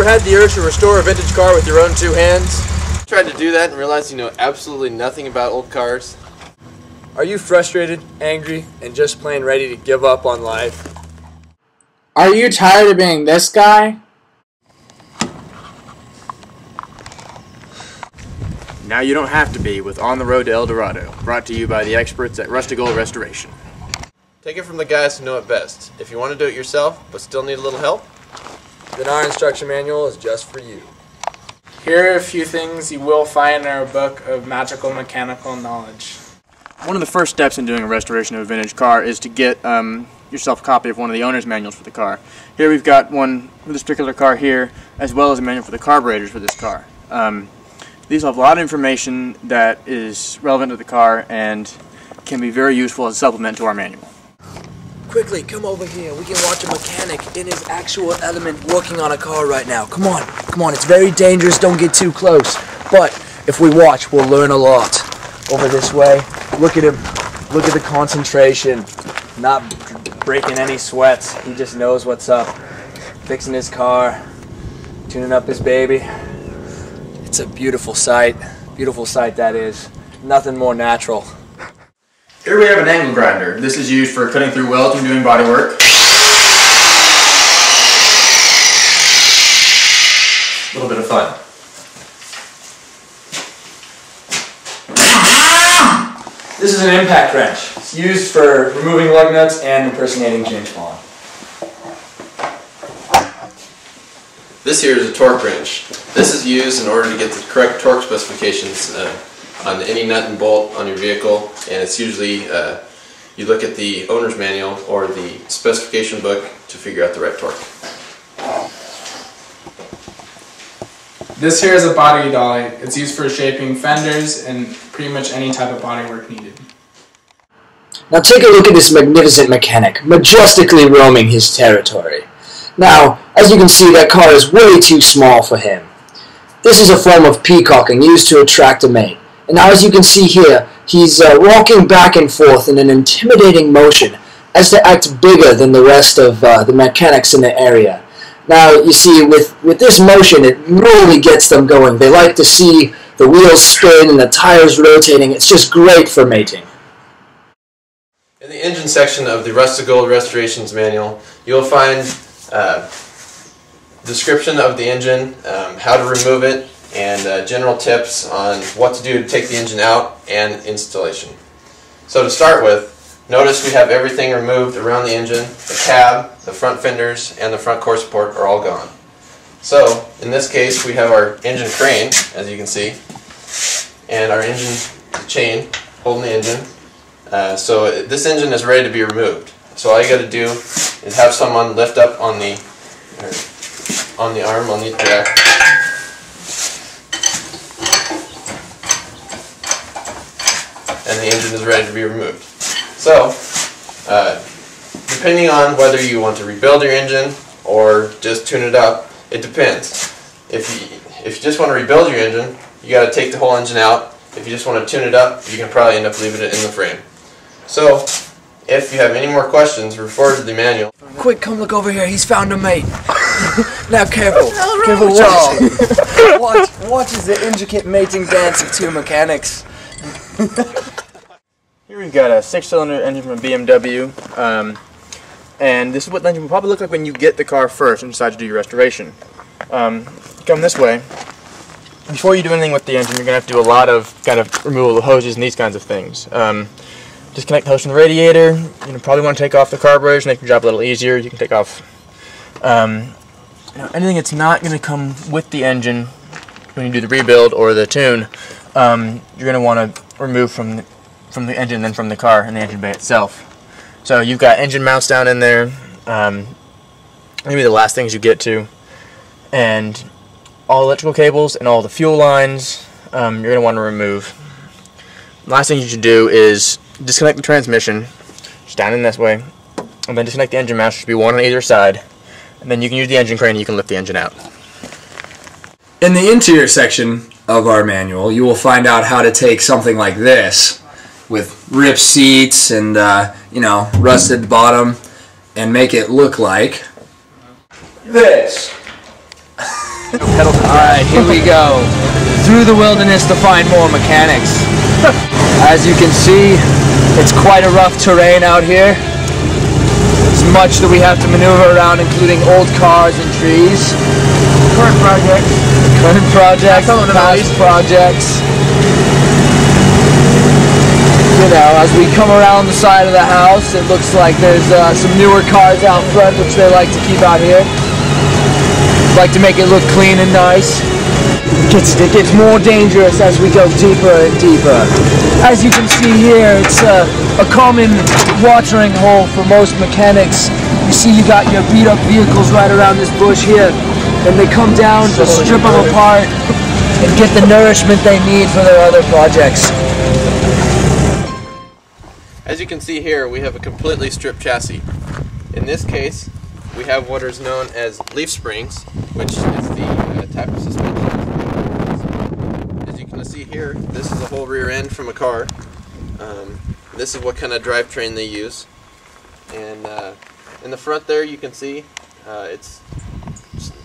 had the urge to restore a vintage car with your own two hands? Tried to do that and realized you know absolutely nothing about old cars? Are you frustrated, angry, and just plain ready to give up on life? Are you tired of being this guy? Now you don't have to be with On the Road to El Dorado, brought to you by the experts at Rusty Gold Restoration. Take it from the guys who know it best. If you want to do it yourself, but still need a little help, then our instruction manual is just for you. Here are a few things you will find in our book of magical mechanical knowledge. One of the first steps in doing a restoration of a vintage car is to get yourself a copy of one of the owner's manuals for the car. Here we've got one for this particular car here, as well as a manual for the carburetors for this car. These have a lot of information that is relevant to the car and can be very useful as a supplement to our manual. Quickly, come over here. We can watch a mechanic in his actual element working on a car right now. Come on, come on. It's very dangerous. Don't get too close. But if we watch, we'll learn a lot. Over this way. Look at him. Look at the concentration. Not breaking any sweats. He just knows what's up. Fixing his car. Tuning up his baby. It's a beautiful sight. Beautiful sight that is. Nothing more natural. Here we have an angle grinder. This is used for cutting through welds and doing body work. A little bit of fun. This is an impact wrench. It's used for removing lug nuts and impersonating James Bond. This here is a torque wrench. This is used in order to get the correct torque specifications on any nut and bolt on your vehicle, and it's usually you look at the owner's manual or the specification book to figure out the right torque. This here is a body dolly. It's used for shaping fenders and pretty much any type of body work needed. Now take a look at this magnificent mechanic, majestically roaming his territory. Now, as you can see, that car is way too small for him. This is a form of peacocking used to attract a mate. And now as you can see here, he's walking back and forth in an intimidating motion as to act bigger than the rest of the mechanics in the area. Now, you see, with this motion, it really gets them going. They like to see the wheels spin and the tires rotating. It's just great for mating. In the engine section of the Rusty Gold Restorations manual, you'll find description of the engine, how to remove it, and general tips on what to do to take the engine out and installation. So to start with, notice we have everything removed around the engine. The cab, the front fenders, and the front core support are all gone. So in this case we have our engine crane, as you can see, and our engine chain holding the engine. So this engine is ready to be removed. So all you got to do is have someone lift up on the arm on the jack. And the engine is ready to be removed. So, depending on whether you want to rebuild your engine or just tune it up, it depends. If you just want to rebuild your engine, you got to take the whole engine out. If you just want to tune it up, you can probably end up leaving it in the frame. So, if you have any more questions, refer to the manual. Quick, come look over here. He's found a mate. Now careful. Careful, Watch as the intricate mating dance of two mechanics. Here we've got a 6-cylinder engine from a BMW, and this is what the engine will probably look like when you get the car first and decide to do your restoration. Come this way. Before you do anything with the engine, you're going to have to do a lot of removal of hoses and these kinds of things. Disconnect the hose from the radiator. You probably want to take off the carburetors and make your job a little easier. You can take off anything that's not going to come with the engine when you do the rebuild or the tune. You're going to want to remove from the engine and then from the car and the engine bay itself. So you've got engine mounts down in there, maybe the last things you get to, and all electrical cables and all the fuel lines you're going to want to remove. The last thing you should do is disconnect the transmission, just down in this way, and then disconnect the engine mounts. There should be one on either side, and then you can use the engine crane and you can lift the engine out. In the interior section of our manual, you will find out how to take something like this with ripped seats and rusted bottom and make it look like this. Alright, here we go. Through the wilderness to find more mechanics. As you can see, it's quite a rough terrain out here. There's much that we have to maneuver around, including old cars and trees. Current project. Current projects, past projects. You know, as we come around the side of the house, it looks like there's some newer cars out front, which they like to keep out here. Like to make it look clean and nice. It gets more dangerous as we go deeper and deeper. As you can see here, it's a common watering hole for most mechanics. You see you got your beat up vehicles right around this bush here, and they come down to strip them apart and get the nourishment they need for their other projects. As you can see here, we have a completely stripped chassis. In this case, we have what is known as leaf springs, which is the type of suspension. As you can see here, this is the whole rear end from a car. This is what kind of drivetrain they use. And in the front there, you can see it's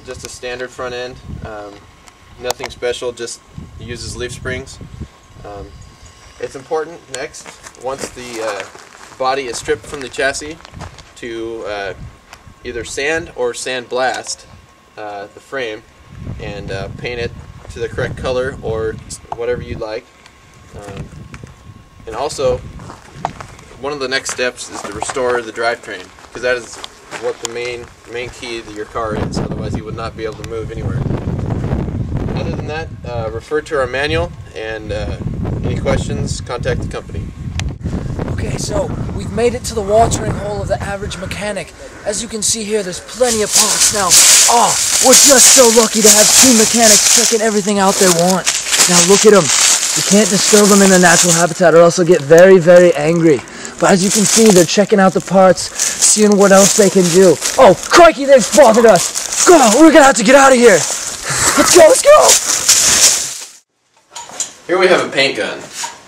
just a standard front end. Nothing special, just uses leaf springs. It's important next, once the body is stripped from the chassis, to either sand or sandblast the frame and paint it to the correct color or whatever you'd like. And also, one of the next steps is to restore the drivetrain, because that is what the main key to your car is. Otherwise, you would not be able to move anywhere. Other than that, refer to our manual, and any questions, contact the company. Okay, so we've made it to the watering hole of the average mechanic. As you can see here, there's plenty of parts now. Oh, we're just so lucky to have two mechanics checking everything out they want. Now look at them. You can't disturb them in their natural habitat or else they'll get very, very angry. But as you can see, they're checking out the parts, seeing what else they can do. Oh, crikey, they've spotted us. Go, we're gonna have to get out of here. Let's go, let's go. Here we have a paint gun.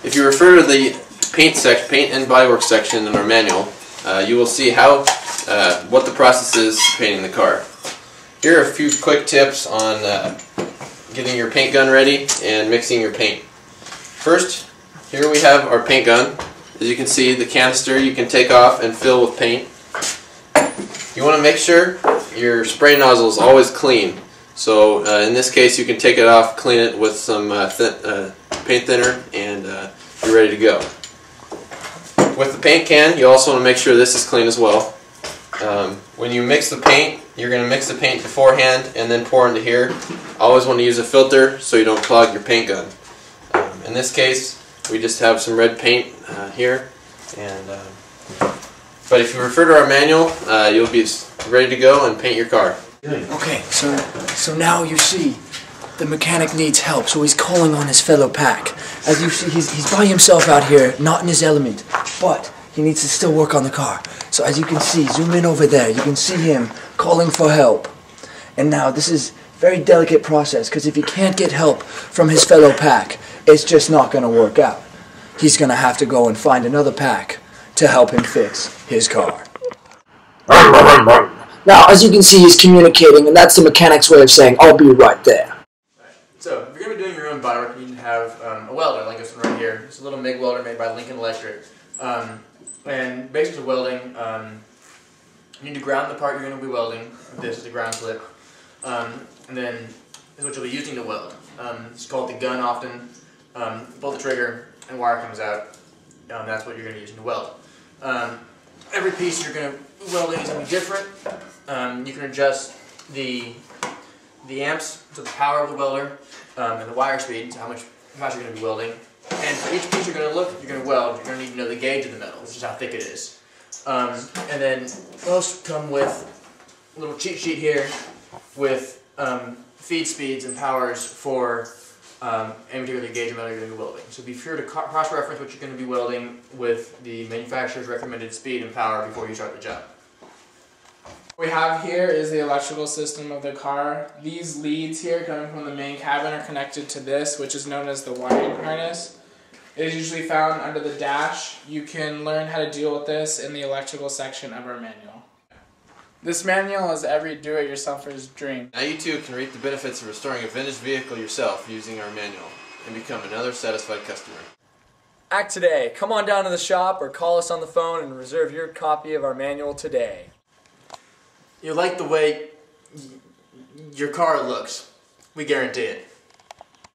If you refer to the paint and bodywork section in our manual, you will see how what the process is painting the car. Here are a few quick tips on getting your paint gun ready and mixing your paint. First, here we have our paint gun. As you can see, the canister you can take off and fill with paint. You want to make sure your spray nozzle is always clean. So in this case, you can take it off, clean it with some paint thinner, and you're ready to go. With the paint can, you also want to make sure this is clean as well. When you mix the paint, you're going to mix the paint beforehand and then pour into here. Always want to use a filter so you don't clog your paint gun. In this case, we just have some red paint here. But if you refer to our manual, you'll be ready to go and paint your car. Okay, so now you see the mechanic needs help, so he's calling on his fellow pack. As you see, he's by himself out here, not in his element, but he needs to still work on the car. So as you can see, zoom in over there, you can see him calling for help. And now this is a very delicate process, because if he can't get help from his fellow pack, it's just not going to work out. He's going to have to go and find another pack to help him fix his car. Now, as you can see, he's communicating, and that's the mechanic's way of saying, I'll be right there. So, if you're going to be doing your own bodywork, you need to have a welder, like this one right here. It's a little MIG welder made by Lincoln Electric. And basics of welding, you need to ground the part you're going to be welding. This is the ground clip. And then this is what you'll be using to weld. It's called the gun often. Pull the trigger and wire comes out. That's what you're going to use to weld. Every piece you're going to welding is going to be different. You can adjust the amps, so the power of the welder, and the wire speed, so how fast you're going to be welding. And for each piece you're going to weld, you're going to need to know the gauge of the metal, which is how thick it is. And then most come with a little cheat sheet here with feed speeds and powers for any particular gauge of metal you're going to be welding. So be sure to cross-reference what you're going to be welding with the manufacturer's recommended speed and power before you start the job. What we have here is the electrical system of the car. These leads here coming from the main cabin are connected to this, which is known as the wiring harness. It is usually found under the dash. You can learn how to deal with this in the electrical section of our manual. This manual is every do-it-yourselfer's dream. Now you too can reap the benefits of restoring a vintage vehicle yourself using our manual and become another satisfied customer. Act today. Come on down to the shop or call us on the phone and reserve your copy of our manual today. You like the way your car looks. We guarantee it.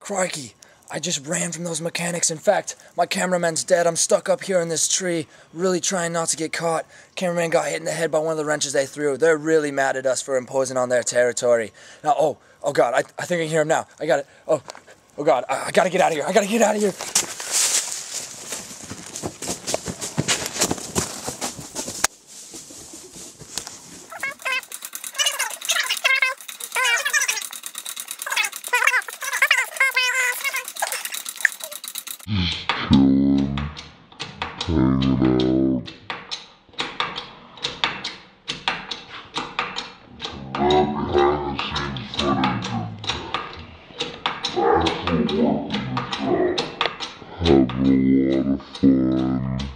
Crikey, I just ran from those mechanics. In fact, my cameraman's dead. I'm stuck up here in this tree, really trying not to get caught. Cameraman got hit in the head by one of the wrenches they threw. They're really mad at us for imposing on their territory. Now, oh God, I think I can hear him now. I got it. Oh God, I gotta get out of here. I gotta get out of here. Having a lot of fun.